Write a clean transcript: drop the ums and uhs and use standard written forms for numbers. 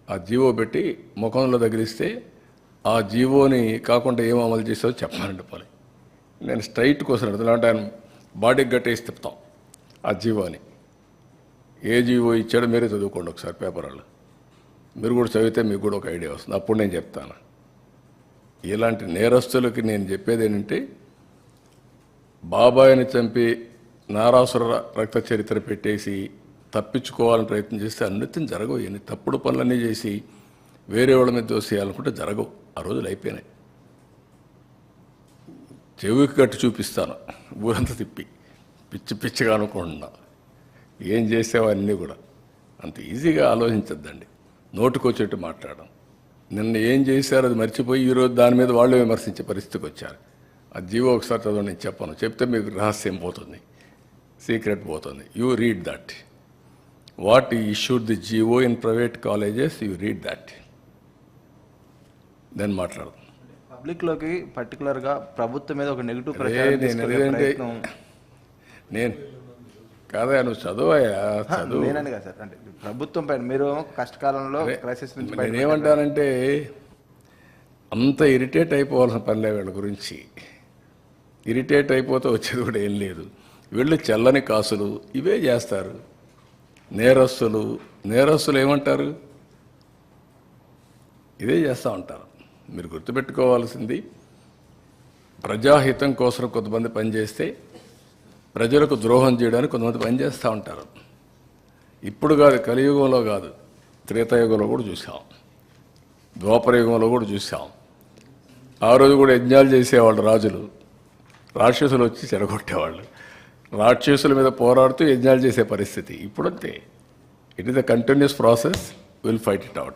ఆ జీవో పెట్టి ముఖంలో తగిలిస్తే ఆ జీవోని కాకుండా ఏం అమలు చేసావో చెప్పాలండి పోనీ. నేను స్ట్రైట్ కోసం అడుగుతున్నా, ఆయన బాడీకి గట్టేసి తిప్పుతాం ఆ జీవోని. ఏ జీవో ఇచ్చాడో మీరే చదువుకోండి ఒకసారి పేపర్ వాళ్ళు. మీరు కూడా చదివితే మీకు కూడా ఒక ఐడియా వస్తుంది. అప్పుడు నేను చెప్తాను. ఇలాంటి నేరస్తులకి నేను చెప్పేది ఏంటంటే, బాబాయిని చంపి నారాసుర రక్త చరిత్ర పెట్టేసి తప్పించుకోవాలని ప్రయత్నం చేస్తే అన్నిటిని జరగవు. ఎన్ని తప్పుడు పనులన్నీ చేసి వేరే వాళ్ళ మీద దోసేయాలనుకుంటే జరగవు. ఆ రోజులు అయిపోయినాయి. చెవికి కట్టి చూపిస్తాను ఊరంతా తిప్పి, పిచ్చి పిచ్చిగా అనుకుంటున్నా. ఏం చేసేవన్నీ కూడా అంత ఈజీగా ఆలోచించద్దండి. నోటుకొచ్చేట్టు మాట్లాడడం. నిన్న ఏం చేశారు అది మర్చిపోయి ఈరోజు దాని మీద వాళ్ళు విమర్శించే పరిస్థితికి వచ్చారు. ఆ జీవో ఒకసారి చదవండి, నేను చెప్పను. చెప్తే మీకు రహస్యం పోతుంది, సీక్రెట్ పోతుంది. You read that. What issued the GO in private colleges, you read that, then మాట్లాడదాం. పబ్లిక్లోకి పర్టికులర్గా ప్రభుత్వం మీద ఒక నెగిటివ్ నేను కాదా, నువ్వు చదువయా, చదువు. నేనని కదా సార్, అంటే ప్రభుత్వం పైన మీరు కష్టకాలంలో క్రైసిస్ నుంచి నేనేమంటానంటే, అంత ఇరిటేట్ అయిపోవాల్సిన పనిలే వీళ్ళ గురించి. ఇరిటేట్ అయిపోతే వచ్చేది కూడా ఏం లేదు. వీళ్ళు చెల్లని కాసులు ఇవే చేస్తారు. నేరస్తులు ఏమంటారు, ఇదే చేస్తూ ఉంటారు. మీరు గుర్తుపెట్టుకోవాల్సింది, ప్రజాహితం కోసం కొంతమంది పనిచేస్తే ప్రజలకు ద్రోహం చేయడానికి కొంతమంది పనిచేస్తూ ఉంటారు. ఇప్పుడు కాదు, కలియుగంలో కాదు, త్రేతాయుగంలో కూడా చూసాం, ద్వాపరయుగంలో కూడా చూసాం. ఆ రోజు కూడా యజ్ఞాలు చేసేవాళ్ళు రాజులు, రాక్షసులు వచ్చి చెడగొట్టేవాళ్ళు. రాక్షసుల మీద పోరాడుతూ యజ్ఞాలు చేసే పరిస్థితి ఇప్పుడంతే. It is a continuous process. Will fight it out.